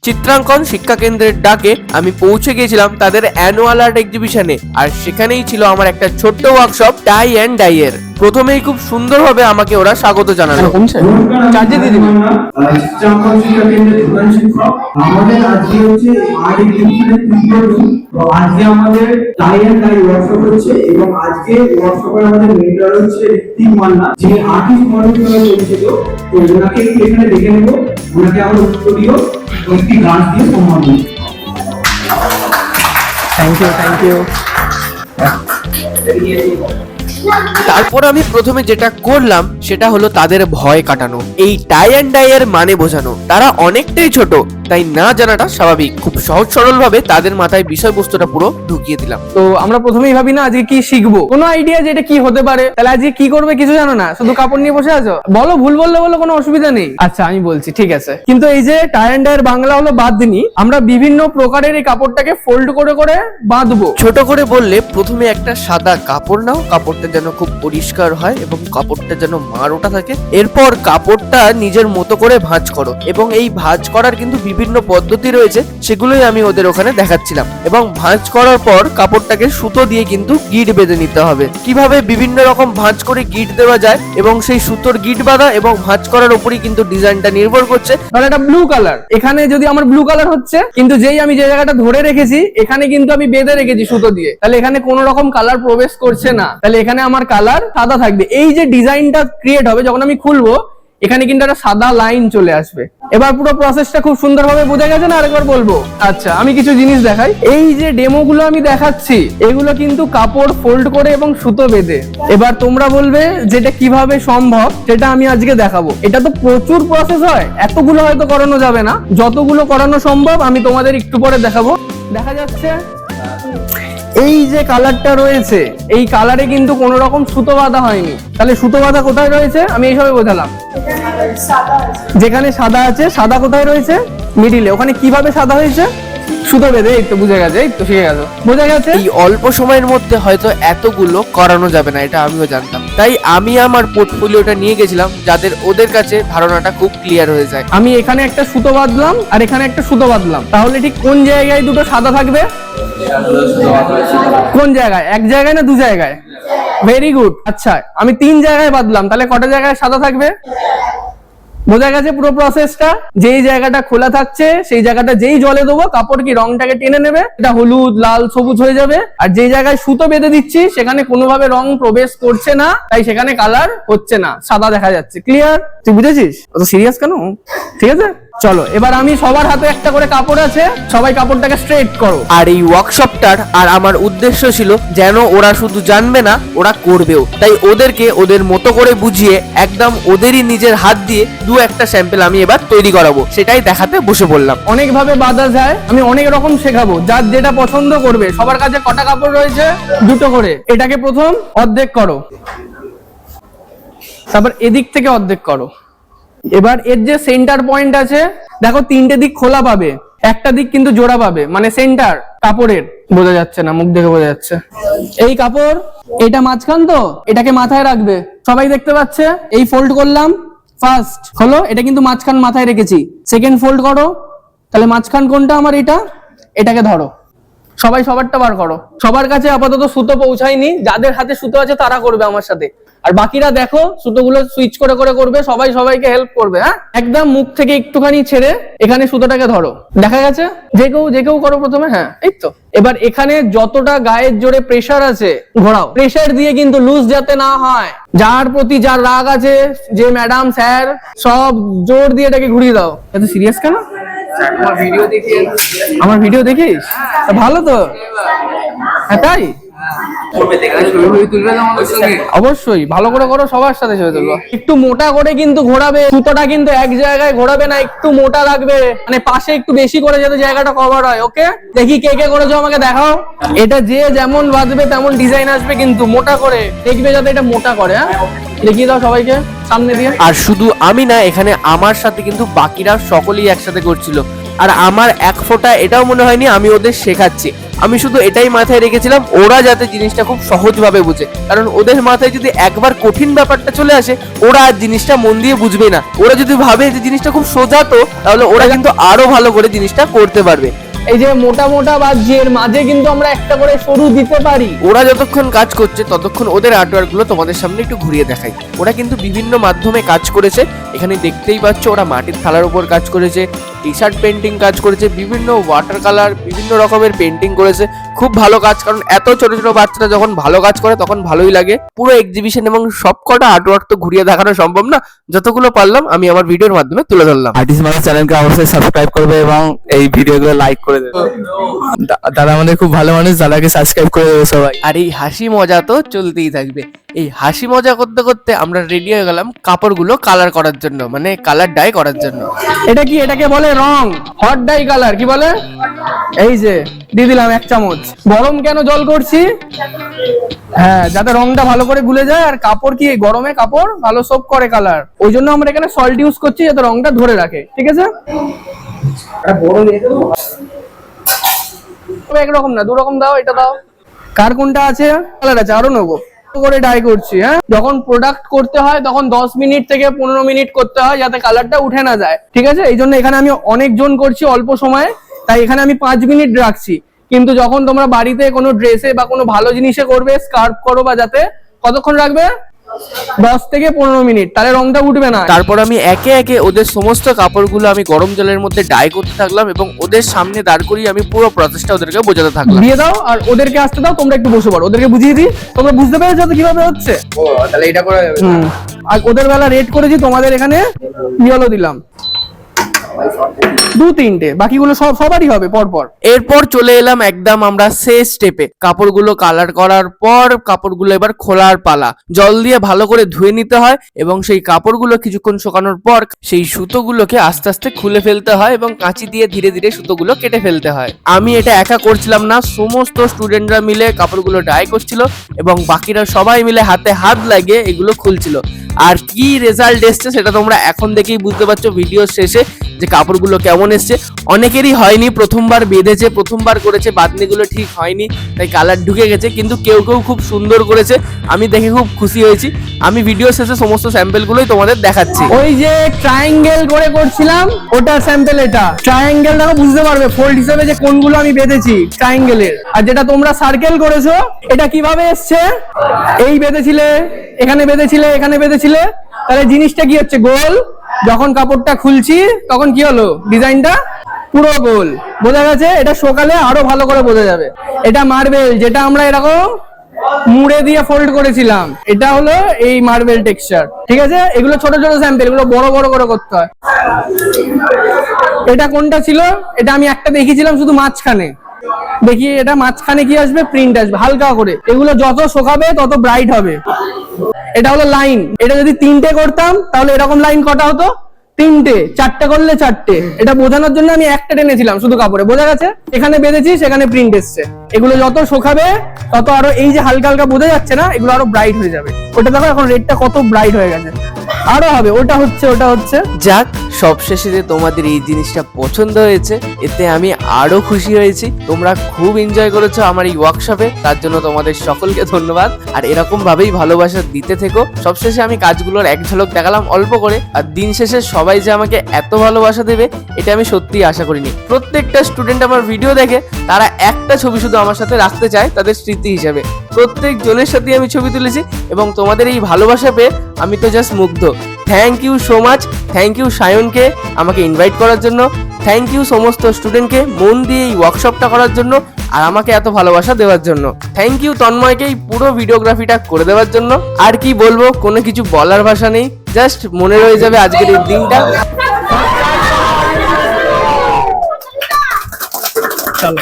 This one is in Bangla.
চিত্রাঙ্কন শিক্ষা কেন্দ্রের ডাকে আমি পৌঁছে গিয়েছিলাম তাদের অ্যানুয়াল আর্ট এক্সিবিশনে। আর সেখানেই ছিল আমার একটা ছোট্ট ওয়ার্কশপ টাই অ্যান্ড ডাই এর। প্রথমেই খুব সুন্দরভাবে আমাকে ওরা স্বাগত জানালো। চিত্রাঙ্কন শিক্ষা কেন্দ্রের প্রধান শিক্ষক আমাদের আজকে হচ্ছে আর্ট এক্সিবিশনের তৃতীয় দিন। তো আজকে আমাদের টাই অ্যান্ড ডাই ওয়ার্কশপ হচ্ছে এবং আজকে ওয়ার্কশপে আমাদের মেন্টর হচ্ছে ঋত্বিক মান্না, যিনি আর্টিস্ট মডেল হিসেবে পরিচিত। তো ওনাকে একটু এখানে দেখে নেব, ওনাকে আমার উত্তরীয় একটি গান দিয়ে সম্মান দেব। Thank you. তারপর আমি প্রথমে যেটা করলাম সেটা হলো তাদের ভয় কাটানো, এই টাই অ্যান্ড ডাই এর মানে বোঝানো। তারা অনেকটাই ছোট, তাই না জানাটা স্বাভাবিক। খুব সহজ সরল ভাবে তাদের মাথায় বিষয়বস্তুটা পুরো ঢুকিয়ে দিলাম। তো আমরা প্রথমেই ভাবি না আজকে কি শিখবো, কোনো আইডিয়া যে এটা কি হতে পারে। তাহলে আজকে কি করবে কিছু জানো না, শুধু কাপড় নিয়ে বসে আছো। বলো, ভুল বললে বলো, কোনো অসুবিধা নেই। আচ্ছা আমি বলছি, ঠিক আছে। কিন্তু এই যে টাই অ্যান্ড ডাই এর বাংলা হলো বাঁধনি। আমরা বিভিন্ন প্রকারের এই কাপড়টাকে ফোল্ড করে করে বাঁধবো। ছোট করে বললে প্রথমে একটা সাদা কাপড় নাও, কাপড়টা যেন খুব পরিষ্কার হয় এবং কাপড়টা যেন মারোটা থাকে। এরপর কাপড়টা নিজের মতো করে ভাঁজ করো, এবং এই ভাঁজ করার কিন্তু বিভিন্ন পদ্ধতি রয়েছে, সেগুলোই আমি ওদের ওখানে দেখাচ্ছিলাম। এবং ভাঁজ করার পর কাপড়টাকে সুতো দিয়ে কিন্তু গিট বেঁধে নিতে হবে। কিভাবে বিভিন্ন রকম ভাঁজ করে গিট দেওয়া যায় এবং সেই সুতোর গিট বাঁধা এবং ভাঁজ করার উপরই কিন্তু ডিজাইনটা নির্ভর করছে। তাহলে এটা ব্লু কালার, এখানে যদি আমার ব্লু কালার হচ্ছে, কিন্তু যেই আমি যে জায়গাটা ধরে রেখেছি এখানে কিন্তু আমি বেঁধে রেখেছি সুতো দিয়ে, তাহলে এখানে কোনো রকম কালার প্রবেশ করছে না। তাহলে এখানে আমার কালার সাদা থাকবে। এই যে ডিজাইনটা ক্রিয়েট হবে যখন আমি খুলবো, এখানে কিন্তু একটা সাদা লাইন চলে আসবে। এবার পুরো প্রসেসটা খুব সুন্দরভাবে বোঝা গেছে না? আরেকবার বলবো। আচ্ছা আমি কিছু জিনিস দেখাই। এই যে ডেমো গুলো আমি দেখাচ্ছি, এগুলো কিন্তু কাপড় ফোল্ড করে এবং সুতো বেঁধে। এবার তোমরা বলবে যেটা কিভাবে সম্ভব, সেটা আমি আজকে দেখাবো। এটা তো প্রচুর প্রসেস হয়, এতগুলো হয়তো করানো যাবে না। যতগুলো করানো সম্ভব আমি তোমাদের একটু পরে দেখাবো। দেখা যাচ্ছে এই যে কালারটা রয়েছে, এই কালারে কিন্তু কোনো রকম সুতো বাঁধা হয়নি। তাহলে সুতো বাঁধা কোথায় রয়েছে আমি এইভাবে বোঝালাম। যেখানে সাদা আছে, সাদা কোথায় রয়েছে? মিডিলে। ওখানে কিভাবে সাদা হয়েছে? সুতো বেঁধে। এই তো বুঝে গেছে, এই তো শিখে গেছো, বোঝা গেছে। এই অল্প সময়ের মধ্যে হয়তো এতগুলো করানো যাবে না, এটা আমিও জানতাম। তাই আমি আমার পোর্টফোলিওটা নিয়ে গেছিলাম, যাদের ওদের কাছে ধারণাটা খুব ক্লিয়ার হয়ে যায়। আমি এখানে একটা সুতো বাঁধলাম আর এখানে একটা সুতো বাঁধলাম, তাহলে ঠিক কোন জায়গায় দুটো সাদা থাকবে? কোন জায়গায়? এক জায়গায় না দু জায়গায়? Very good. আচ্ছা আমি 3 জায়গায় বাঁধলাম, তাহলে কটা জায়গায় সাদা থাকবে? বোঝা গেছে পুরো প্রসেসটা। যেই জায়গাটা খোলা থাকছে সেই জায়গাটা যেই জলে দেবো, কাপড় কি রংটাকে টেনে নেবে, এটা হলুদ লাল সবুজ হয়ে যাবে। আর যেই জায়গায় সুতো বেঁধে দিচ্ছি সেখানে কোনোভাবে রং প্রবেশ করছে না, তাই সেখানে কালার হচ্ছে না, সাদা দেখা যাচ্ছে। ক্লিয়ার? তুই বুঝেছিস? অত সিরিয়াস কেন? ঠিক আছে চলো, এবার আমি সবার হাতে একটা করে কাপড় আছে, সবাই কাপড়টাকে স্ট্রেট করো। আর এই ওয়ার্কশপটার আর আমার উদ্দেশ্য ছিল যেন ওরা শুধু জানবে না, ওরা করবেও। তাই ওদেরকে ওদের মতো করে বুঝিয়ে একদম ওদেরই নিজের হাত দিয়ে দু একটা স্যাম্পল আমি এবার তৈরি করাবো, সেটাই দেখাতে বসে পড়লাম। অনেক ভাবে বাঁধা যায়, আমি অনেক রকম শেখাবো, যার যেটা পছন্দ করবে। সবার কাছে কটা কাপড় রয়েছে? 2টো করে। এটাকে প্রথম অর্ধেক করো, তারপর এদিক থেকে অর্ধেক করো। এবার এর যে সেন্টার পয়েন্ট আছে, দেখো 3টে দিক খোলা পাবে, একটা দিক কিন্তু জোড়া পাবে, মানে সেন্টার কাপড়ের। বোঝা যাচ্ছে না? মুখ দেখে বোঝা যাচ্ছে। এই কাপড়, এটা মাঝখান, তো এটাকে মাথায় রাখবে। সবাই দেখতে পাচ্ছে? এই ফোল্ড করলাম, ফার্স্ট হলো, এটা কিন্তু মাঝখান মাথায় রেখেছি। সেকেন্ড ফোল্ড করো, তাহলে মাঝখান কোনটা আমার? এটা। এটাকে ধরো। সবাই সবারটা বার করো। সবার কাছে আপাতত সুতো পৌঁছায়নি, যাদের হাতে সুতো আছে তারা করবে আমার সাথে, আর বাকিরা দেখো সুতোগুলো সুইচ করে করে করবে। সবাই সবাইকে হেল্প করবে। হ্যাঁ, একদম মুখ থেকে একটুখানি ছেড়ে এখানে সুতোটাকে ধরো। দেখা গেছে? যে কেউ করো প্রথমে। হ্যাঁ এই তো। এবার এখানে যতটা গায়ের জোরে প্রেসার আছে ঘোরাও, প্রেসার দিয়ে কিন্তু লুজ যাতে না হয়। যার প্রতি যার রাগ আছে, যে ম্যাডাম স্যার, সব জোর দিয়ে এটাকে ঘুরিয়ে দাও। এত সিরিয়াস কেন? আমার ভিডিও দেখিস? ভালো তো। হ্যাঁ তাই অবশ্যই ভালো করে করো, সবার সাথে ছবি তুলবো। একটু মোটা করে কিন্তু ঘোরাবে, সুতোটা কিন্তু এক জায়গায় ঘোরাবে না, একটু মোটা রাখবে, মানে পাশে একটু বেশি করে যাতে জায়গাটা কভার হয়। ওকে, দেখি কে কে করেছো আমাকে দেখাও। এটা যে যেমন বাঁধবে তেমন ডিজাইন আসবে, কিন্তু মোটা করে দেখবে যাতে এটা মোটা করে। হ্যাঁ দেখিয়ে দাও সবাইকে সামনে দিয়ে। আর শুধু আমি না, এখানে আমার সাথে কিন্তু বাকিরা সকলেই একসাথে করছিল। আর আমার এক ফোঁটা এটাও মনে হয়নি আমি ওদের শেখাচ্ছি, আমি শুধু এটাই মাথায় রেখেছিলাম ওরা যাতে জিনিসটা খুব সহজভাবে বুঝে, কারণ ওদের মাথায় যদি একবার কঠিন ব্যাপারটা চলে আসে ওরা আর জিনিসটা মন দিয়ে বুঝবে না। ওরা যদি ভাবে যে জিনিসটা খুব সোজা, তো তাহলে ওরা কিন্তু আরো ভালো করে জিনিসটা করতে পারবে। এই যে মোটা মোটা বাদছি, এর মাঝে কিন্তু আমরা একটা করে সরু দিতে পারি। ওরা যতক্ষণ কাজ করছে ততক্ষণ ওদের আর্টওয়ার্ক গুলো তোমাদের সামনে একটু ঘুরিয়ে দেখাই। ওরা কিন্তু বিভিন্ন মাধ্যমে কাজ করেছে, এখানে দেখতেই পাচ্ছ ওরা মাটির থালার উপর কাজ করেছে, টি শার্ট পেন্টিং কাজ করেছে, বিভিন্ন ওয়াটার কালার বিভিন্ন রকমের পেন্টিং করেছে। খুব ভালো কাজ, কারণ এত ছোট ছোট বাচ্চারা যখন ভালো কাজ করে তখন ভালোই লাগে। পুরো এক্সিবিশন এবং সবকটা আর্টওয়ার্ক তো ঘুরিয়ে দেখানো সম্ভব না, যতগুলো পারলাম আমি আমার ভিডিওর মাধ্যমে তুলে ধরলাম। আর্টিস্ট মানুষ চ্যানেলকে অবশ্যই সাবস্ক্রাইব করবে এবং এই ভিডিওগুলো লাইক করে দেবে। দাদা আমাদের খুব ভালো মানুষ, দাদাকে সাবস্ক্রাইব করে দেবে সবাই। আর এই হাসি মজা তো চলতেই থাকবে। এই হাসি মজা করতে করতে আমরা রেডি হয়ে গেলাম কাপড়গুলো কালার করার জন্য, মানে কালার ডাই করার জন্য। এটা কি, এটাকে বলে রং, হট ডাই কালার কি বলে। এই যে দিয়ে দিলাম 1 চামচ। গরম কেন জল করছি? হ্যাঁ, যাতে রংটা ভালো করে গুলে যায়। আর কাপড় কি, গরমে কাপড় ভালো সোপ করে কালার, ওই জন্য আমরা এখানে সল্ট ইউজ করছি যাতে রংটা ধরে রাখে। ঠিক আছে, একরকম না, 2 রকম দাও। এটা দাও, কার কোনটা আছে? কালার আছে, আরো নেবো করে ডাই করছি। হ্যাঁ, যখন প্রোডাক্ট করতে হয় তখন 10 মিনিট থেকে 15 মিনিট করতে হয় যাতে কালারটা উঠে না যায়। ঠিক আছে, এই জন্য এখানে আমি অনেকজন করছি অল্প সময়ে, তাই এখানে আমি 5 মিনিট রাখছি। কিন্তু যখন তোমরা বাড়িতে কোনো ড্রেসে বা কোনো ভালো জিনিসে করবে, স্কার্ফ করো বা, যাতে কতক্ষণ রাখবে? 10 থেকে 15 মিনিট, তাহলে রংটা উঠবে না। তারপর আমি একে একে ওদের সমস্ত কাপড়গুলো আমি গরম জলের মধ্যে ডাই করতে থাকলাম এবং ওদের সামনে দাঁড় করিয়ে আমি পুরো প্রসেসটা ওদেরকে বোঝাতে থাকলাম। দিয়ে দাও আর ওদেরকে আসতে দাও, তোমরা একটু বসে পড়ো, ওদেরকে বুঝিয়ে দিই। তোমরা বুঝতে পেরেছো তো কিভাবে হচ্ছে? তাহলে এটা করা যাবে। আর ওদের বেলা রেড করেছি, তোমাদের এখানে ইয়েলো দিলাম 2-3টে, বাকিগুলো সবারই হবে পরপর। এরপর চলে এলাম একদম আমরা শেষ স্টেপে। কাপড়গুলো কালার করার পর কাপড়গুলো এবার খোলার পালা। জল দিয়ে ভালো করে ধুয়ে নিতে হয় এবং সেই কাপড়গুলো কিছুক্ষণ শুকানোর পর সেই সুতোগুলোকে আস্তে আস্তে খুলে ফেলতে হয় এবং কাঁচি দিয়ে ধীরে ধীরে সুতোগুলো কেটে ফেলতে হয়। আমি এটা একা করছিলাম না, সমস্ত স্টুডেন্টরা মিলে কাপড়গুলো ডাই করছিল এবং বাকিরা সবাই মিলে হাতে হাত লাগিয়ে এগুলো খুলছিল। আর কি রেজাল্ট এসছে সেটা তোমরা এখন দেখেই বুঝতে পারছো ভিডিওর শেষে যে কাপড়গুলো কেমন এসছে। অনেকেরই হয়নি, প্রথমবার বেঁধেছে, প্রথমবার করেছে, বাঁধনিগুলো ঠিক হয়নি তাই কালার ঢুকে গেছে, কিন্তু কেউ কেউ খুব সুন্দর করেছে। আমি দেখে খুব খুশি হয়েছি। আমি ভিডিও শেষে সমস্ত স্যাম্পেলগুলোই তোমাদের দেখাচ্ছি। ওই যে ট্রায়াঙ্গেল করে করছিলাম ওটার স্যাম্পল এটা। ট্রায়াঙ্গেল দেখো, বুঝতে পারবে ফোল্ড হিসেবে যে কোনগুলো আমি বেঁধেছি ট্রায়াঙ্গেলের। আর যেটা তোমরা সার্কেল করেছো এটা কিভাবে এসছে? এই বেঁধেছিলে, এখানে বেঁধেছিলে, এখানে বেঁধেছিলে, তাহলে জিনিসটা কি হচ্ছে? গোল। যখন কাপড়টা খুলছি তখন কি হলো? ডিজাইনটা পুরো গোল। বোঝা গেছে? এটা সকালে আরো ভালো করে বোঝা যাবে। এটা মার্বেল, যেটা আমরা এরকম মুড়ে দিয়ে ফোল্ড করেছিলাম, এটা হলো এই মার্বেল টেক্সচার। ঠিক আছে, এগুলো ছোট ছোট স্যাম্পল, এগুলো বড় বড় করে করতে হয়। এটা কোনটা ছিল? এটা আমি একটা দেখিয়েছিলাম শুধু মাঝখানে। দেখি এটা মাঝখানে কি আসবে? প্রিন্ট আসবে হালকা করে। এগুলো যত শোকাবে তত ব্রাইট হবে। এটা হলো লাইন। এটা যদি 3টে করতাম তাহলে এরকম লাইন কটা হতো? 3টে। 4টে করলে 4টে। এটা বোঝানোর জন্য আমি একটা টেনেছিলাম শুধু কাপড়ে। বোঝা গেছে? এখানে বেঁধেছি, সেখানে প্রিন্ট এসছে। এগুলো যত শোকাবে তত আরো, এই যে হালকা হালকা বোঝা যাচ্ছে না, এগুলো আরো ব্রাইট হয়ে যাবে। ওটা দেখো এখন রেডটা কত ব্রাইট হয়ে গেছে, আরো হবে। ওটা হচ্ছে, ওটা হচ্ছে। যাক, সবশেষে যে তোমাদের এই জিনিসটা পছন্দ হয়েছে এতে আমি আরো খুশি হয়েছি। তোমরা খুব এনজয় করেছো আমার এই ওয়ার্কশপে, তার জন্য তোমাদের সকলকে ধন্যবাদ। আর এরকম ভাবেই ভালোবাসা দিতে থেকো। সবশেষে আমি কাজগুলোর এক ঝলক দেখালাম অল্প করে, আর দিন শেষে সবাই যে আমাকে এত ভালোবাসা দেবে এটা আমি সত্যিই আশা করিনি। প্রত্যেকটা স্টুডেন্ট আমার ভিডিও দেখে তারা একটা ছবি শুধু আমার সাথে রাখতে চায় তাদের স্মৃতি হিসেবে। প্রত্যেক জনের সাথে আমি ছবি তুলেছি এবং তোমাদের এই ভালোবাসা পেয়ে আমি তো জাস্ট মুগ্ধ। Thank you so much. Thank you সায়নকে আমাকে ইনভাইট করার জন্য। থ্যাংক ইউ সমস্ত স্টুডেন্টকে মন দিয়ে এই ওয়ার্কশপটা করার জন্য আর আমাকে এত ভালোবাসা দেওয়ার জন্য। থ্যাংক ইউ তন্ময়কে এই পুরো ভিডিওগ্রাফিটা করে দেওয়ার জন্য। আর কি বলবো, কোনো কিছু বলার ভাষা নেই, জাস্ট মনে রয়ে যাবে আজকের এই দিনটা। চলো।